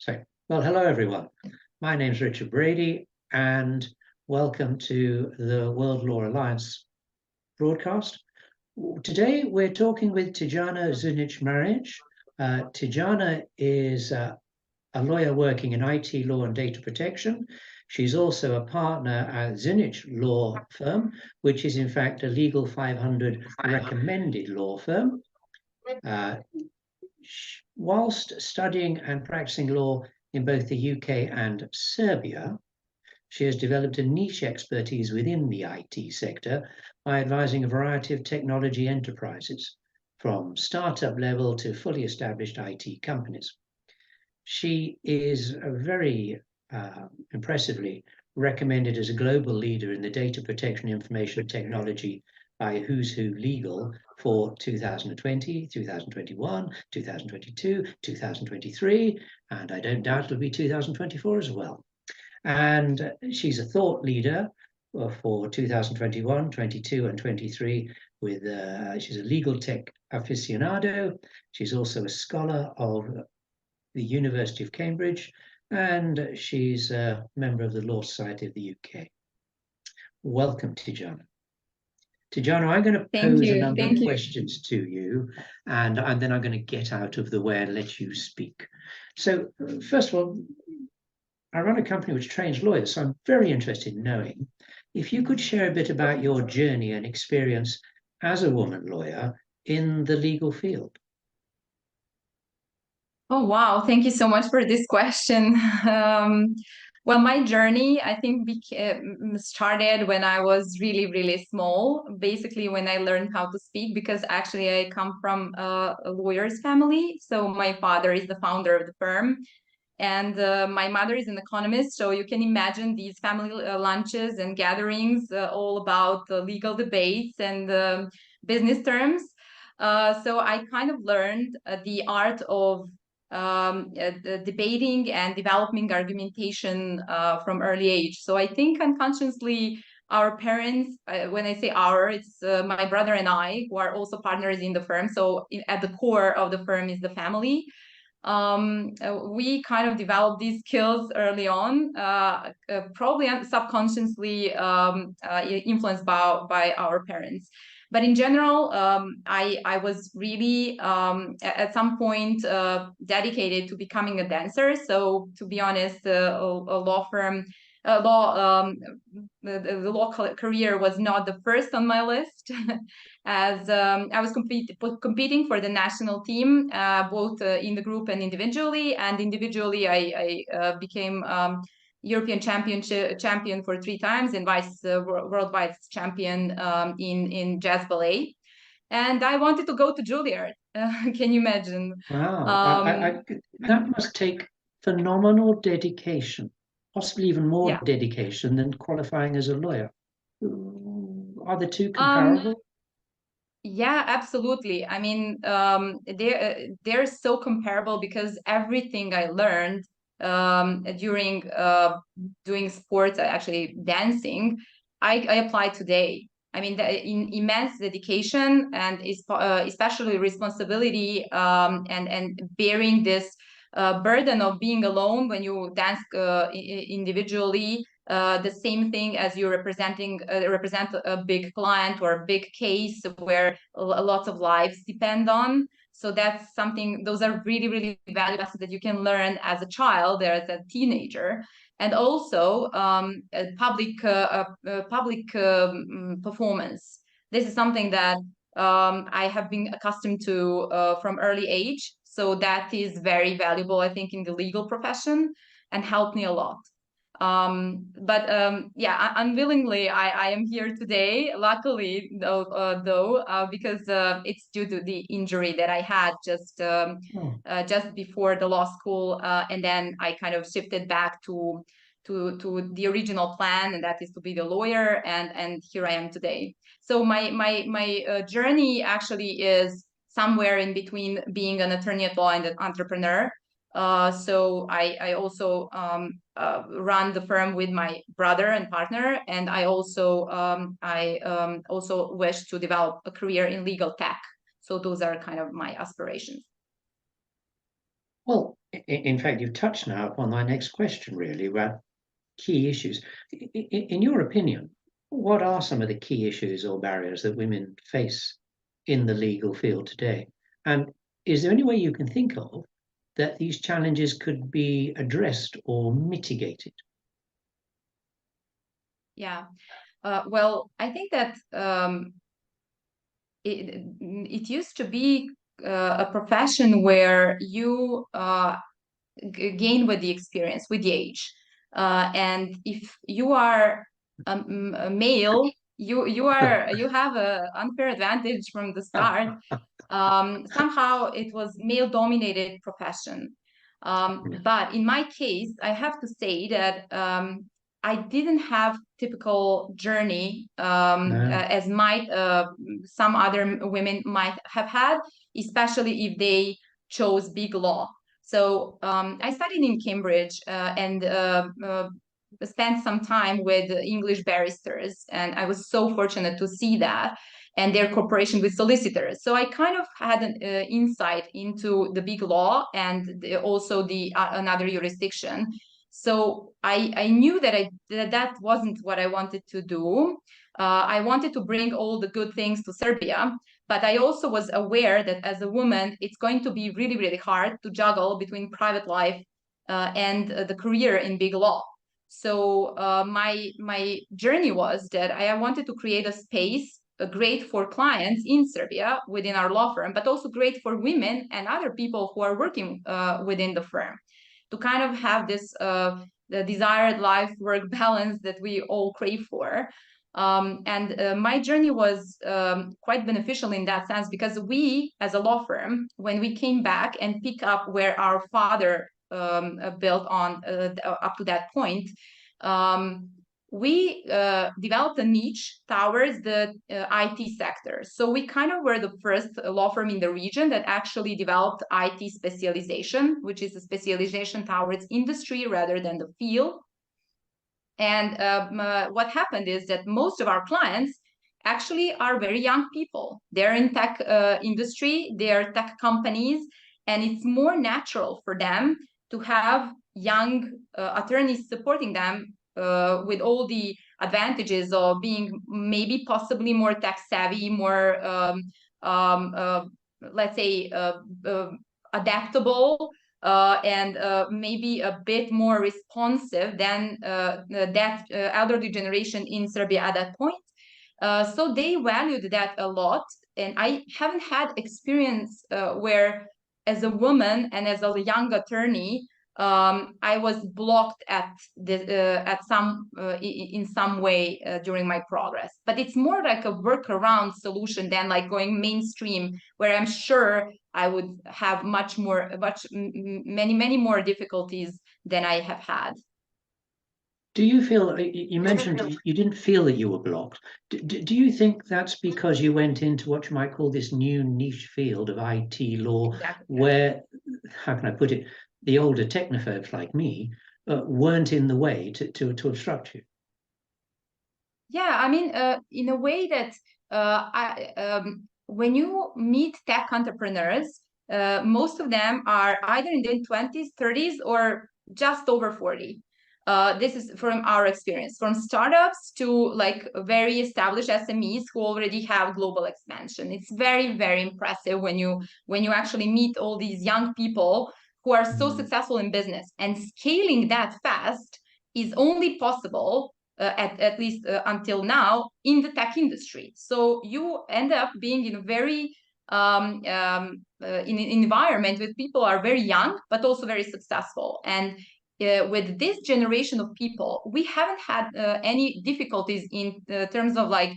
Well, hello everyone. My name is Richard Brady, and welcome to the World Law Alliance broadcast. Today we're talking with Tijana Zunic Maric. Tijana is a lawyer working in IT law and data protection. She's also a partner at Zunic Law Firm, which is in fact a Legal 500 recommended law firm. Whilst studying and practicing law in both the UK and Serbia, she has developed a niche expertise within the IT sector by advising a variety of technology enterprises, from startup level to fully established IT companies. She is very impressively recommended as a global leader in the data protection information technology by Who's Who Legal for 2020, 2021, 2022, 2023, and I don't doubt it'll be 2024 as well. And she's a thought leader for 2021, 22, and 23 with she's a legal tech aficionado. She's also a scholar of the University of Cambridge, and she's a member of the Law Society of the UK. Welcome, Tijana. Tijana, I'm going to pose a number of questions to you, and then I'm going to get out of the way and let you speak. So, first of all, I run a company which trains lawyers, so I'm very interested in knowing if you could share a bit about your journey and experience as a woman lawyer in the legal field. Oh, wow. Thank you so much for this question. Well, my journey, I think, started when I was really, really small, basically when I learned how to speak, because actually I come from a lawyer's family. So my father is the founder of the firm, and my mother is an economist. So you can imagine these family lunches and gatherings all about legal debates and business terms. So I kind of learned the art of debating and developing argumentation from early age. So I think unconsciously our parents, when I say our, it's my brother and I, who are also partners in the firm. So at the core of the firm is the family. We kind of developed these skills early on, probably subconsciously influenced by our parents. But in general, I was really at some point dedicated to becoming a dancer. So to be honest, a law firm, the law career was not the first on my list, as I was competing for the national team, both in the group and individually. And individually, I became European champion for 3 times and world vice champion in jazz ballet. And I wanted to go to Juilliard. Can you imagine? Wow, that must take phenomenal dedication, possibly even more dedication than qualifying as a lawyer. Are the two comparable? Yeah, absolutely. I mean, they're so comparable because everything I learned during doing sports, actually dancing, I apply today. I mean, in immense dedication and especially responsibility and bearing this burden of being alone when you dance individually. The same thing as you represent a big client or a big case where lots of lives depend on. So that's something, those are really, really valuable lessons that you can learn as a child or as a teenager. And also public performance. This is something that I have been accustomed to from early age. So that is very valuable, I think, in the legal profession and helped me a lot. Yeah, unwillingly, I am here today. Luckily, though, because it's due to the injury that I had just before the law school, and then I kind of shifted back to the original plan, and that is to be the lawyer, and here I am today. So my journey actually is somewhere in between being an attorney at law and an entrepreneur. So I also run the firm with my brother and partner, and I also wish to develop a career in legal tech. So those are kind of my aspirations. Well, In fact, you've touched now upon my next question, really, about key issues. In your opinion, what are some of the key issues or barriers that women face in the legal field today? And is there any way you can think of that these challenges could be addressed or mitigated? Yeah. Well, I think that it used to be a profession where you gain with the experience, with the age. And if you are a male, you have an unfair advantage from the start. Somehow it was male dominated profession. But in my case, I have to say that I didn't have typical journey No. as might some other women might have had, especially if they chose big law. So I studied in Cambridge and spent some time with English barristers, and I was so fortunate to see that and their cooperation with solicitors. So I kind of had an insight into the big law and also the another jurisdiction. So I knew that that wasn't what I wanted to do. I wanted to bring all the good things to Serbia, but I also was aware that as a woman, it's going to be really, really hard to juggle between private life and the career in big law. So my journey was that I wanted to create a space great for clients in Serbia within our law firm, but also great for women and other people who are working within the firm to kind of have this the desired life work balance that we all crave for. And my journey was quite beneficial in that sense because we, as a law firm, when we came back and pick up where our father built on up to that point, we developed a niche towards the IT sector. So we kind of were the first law firm in the region that actually developed IT specialization, which is a specialization towards industry rather than the field. And what happened is that most of our clients actually are very young people. They're in tech industry, they're tech companies, and it's more natural for them to have young attorneys supporting them with all the advantages of being maybe possibly more tech savvy, more let's say adaptable and maybe a bit more responsive than that elderly generation in Serbia at that point. So they valued that a lot. And I haven't had experience where, as a woman and as a young attorney, I was blocked at some in some way during my progress. But it's more like a workaround solution than like going mainstream, where I'm sure I would have many more difficulties than I have had. Do you feel, you mentioned you didn't feel that you were blocked. Do you think that's because you went into what you might call this new niche field of IT law, Exactly. where, how can I put it, the older technophobes like me weren't in the way to obstruct you? Yeah, I mean, in a way that when you meet tech entrepreneurs, most of them are either in their 20s, 30s, or just over 40. This is from our experience, from startups to like very established SMEs who already have global expansion. It's very, very impressive when you actually meet all these young people who are so successful in business, and scaling that fast is only possible at least until now in the tech industry. So you end up being in a very in an environment where people are very young but also very successful. And with this generation of people, we haven't had any difficulties in terms of like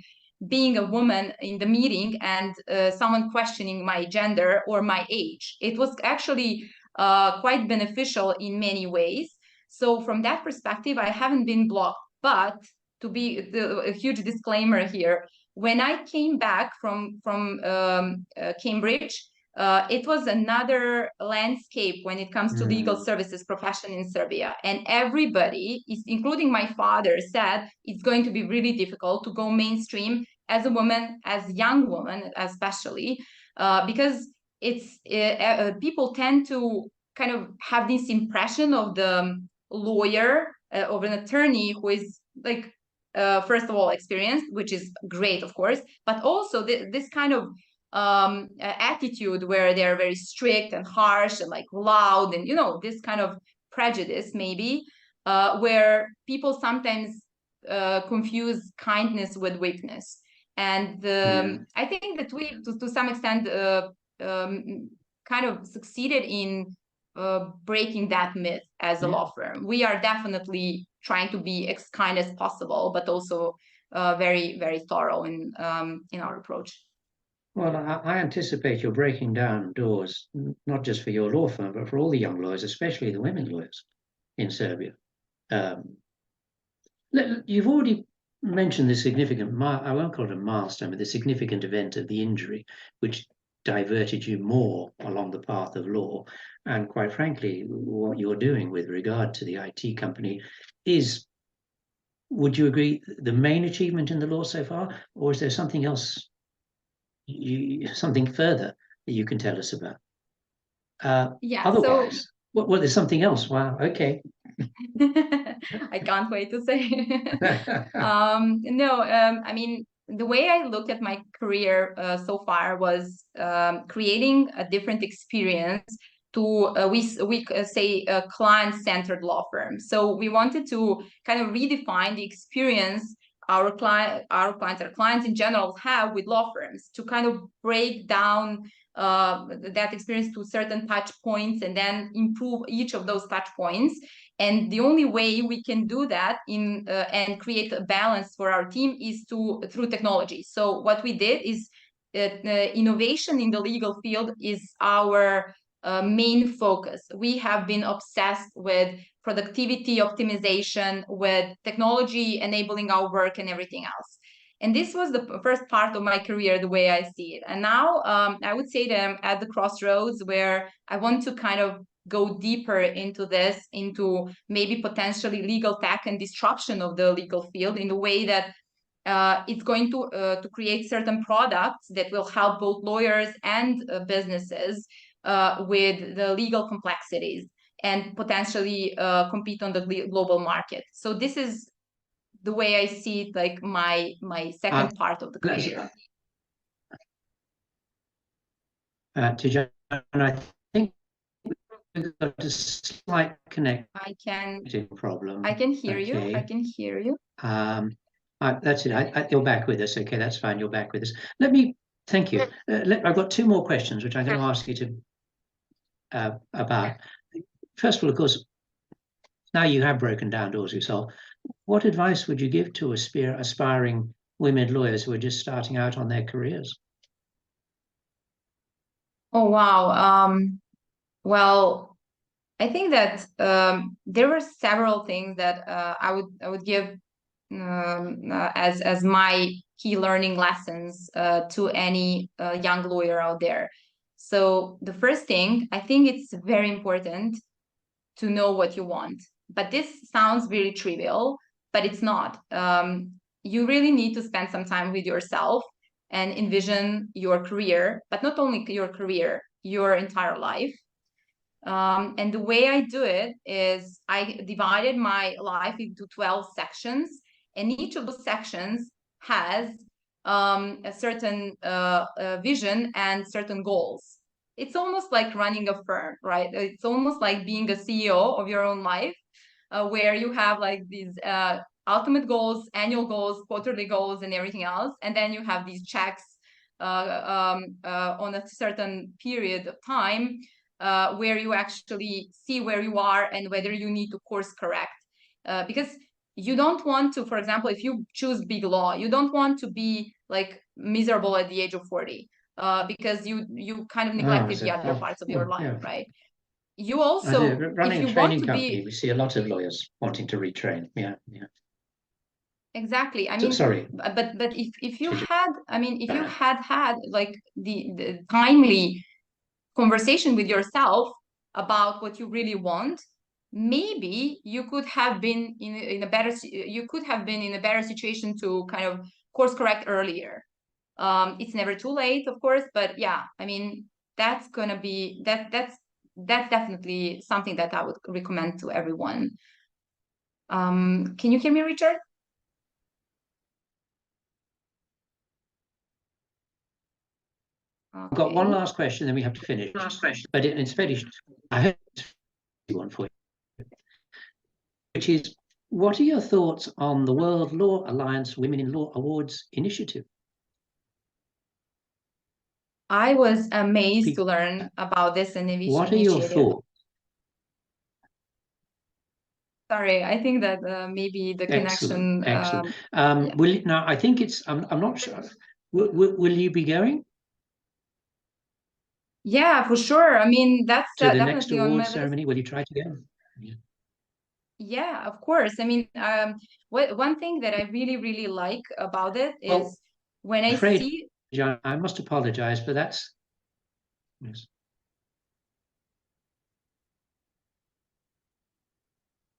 being a woman in the meeting and someone questioning my gender or my age. It was actually quite beneficial in many ways. So from that perspective, I haven't been blocked. But to be a huge disclaimer here, when I came back from Cambridge, it was another landscape when it comes to legal services profession in Serbia. And everybody, including my father, said it's going to be really difficult to go mainstream as a woman, as a young woman, especially because it's people tend to kind of have this impression of the lawyer, of an attorney who is like, first of all, experienced, which is great, of course, but also this kind of attitude where they're very strict and harsh and like loud, and this kind of prejudice maybe, where people sometimes confuse kindness with weakness. And I think that we, to some extent, kind of succeeded in breaking that myth as a law firm. We are definitely trying to be as kind as possible, but also very, very thorough in our approach. Well, I anticipate you're breaking down doors, not just for your law firm, but for all the young lawyers, especially the women lawyers in Serbia. You've already mentioned the significant, I won't call it a milestone, but the significant event of the injury, which diverted you more along the path of law. And quite frankly, what you're doing with regard to the IT company is, would you agree, the main achievement in the law so far? Or is there something else, something further that you can tell us about? Yeah, otherwise, well, there's something else. Wow, okay. I can't wait to say. No, I mean, the way I looked at my career so far was creating a different experience to we say a client-centered law firm. So we wanted to kind of redefine the experience our clients in general have with law firms, to kind of break down that experience to certain touch points and then improve each of those touch points. And the only way we can do that and create a balance for our team is through technology. So what we did is innovation in the legal field is our main focus. We have been obsessed with productivity optimization, with technology enabling our work and everything else. And this was the first part of my career, the way I see it. And now I would say that I'm at the crossroads where I want to kind of go deeper into this, into maybe potentially legal tech and disruption of the legal field, in the way that it's going to create certain products that will help both lawyers and businesses with the legal complexities, and potentially compete on the global market. So this is the way I see it, like my second part of the career. Tijana, I think we've got a slight connecting problem. I can hear you. I can hear you. That's it. You're back with us. Okay, that's fine. You're back with us. Thank you. I've got two more questions, which I'm going to ask you to about. First of all, of course, now you have broken down doors yourself. What advice would you give to aspiring women lawyers who are just starting out on their careers? Oh, wow. Well, I think that there were several things that I would give as my key learning lessons to any young lawyer out there. So the first thing, I think it's very important to know what you want. But this sounds really trivial, but it's not. You really need to spend some time with yourself and envision your career, but not only your career, your entire life. And the way I do it is I divided my life into 12 sections, and each of those sections has a certain vision and certain goals. It's almost like running a firm, right? It's almost like being a CEO of your own life, where you have like these ultimate goals, annual goals, quarterly goals, and everything else. And then you have these checks on a certain period of time where you actually see where you are and whether you need to course correct. Because you don't want to, for example, if you choose big law, you don't want to be like miserable at the age of 40 because you kind of neglected the other parts of your life, right? You also, running a training company, we see a lot of lawyers wanting to retrain. Yeah. Exactly. I mean, sorry. But if you had, I mean, if you had like the timely conversation with yourself about what you really want, maybe you could have been in a better situation to kind of course correct earlier. It's never too late, of course, but yeah, I mean, that's gonna be that's that's definitely something that I would recommend to everyone. Can you hear me, Richard? I've got one Okay. last question, then we have to finish. Last question, but it's very. I hope it's one for you, which is, what are your thoughts on the World Law Alliance Women in Law Awards initiative? I was amazed to learn about this What are your initiative. thoughts? Sorry, I think that maybe the connection. Excellent. Yeah. Will now? I think it's. I'm not sure. Will you be going Yeah, for sure. I mean, that's to the next definitely on award my list. ceremony? Will you try to go? Yeah. Yeah, of course. I mean, one thing that I really, really like about it Well, is when I'm I afraid, see. John, I must apologize, but that's. Yes.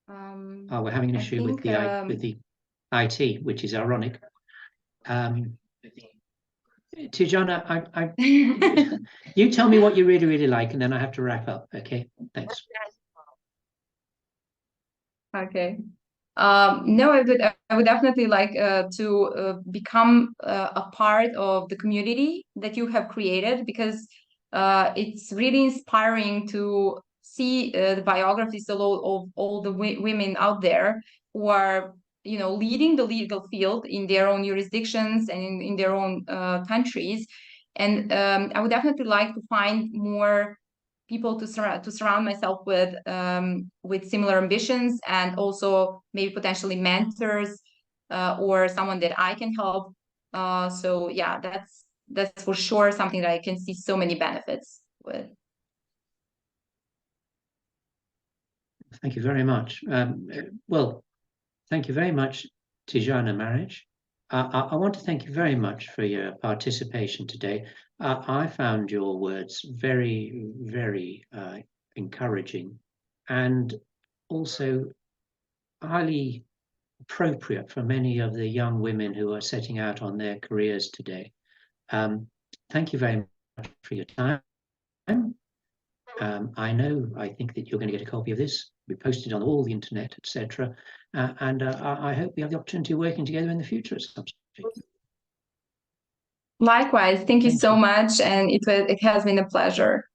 Oh, we're having an I issue with think the IT, which is ironic. Tijana, you tell me what you really, really like, and then I have to wrap up. Okay, thanks. Okay. No, I would definitely like to become a part of the community that you have created, because it's really inspiring to see the biographies of all the women out there who are, leading the legal field in their own jurisdictions and in their own countries. And I would definitely like to find more people to surround myself with similar ambitions, and also maybe potentially mentors or someone that I can help. So yeah, that's for sure something that I can see so many benefits with. Thank you very much. Well, thank you very much, Tijana Maric. I want to thank you very much for your participation today. I found your words very, very encouraging, and also highly appropriate for many of the young women who are setting out on their careers today. Thank you very much for your time. I think that you're going to get a copy of this. We posted on all the internet, etc. And I hope we have the opportunity of working together in the future at some stage. Likewise, thank you Thank so you. much, and it has been a pleasure.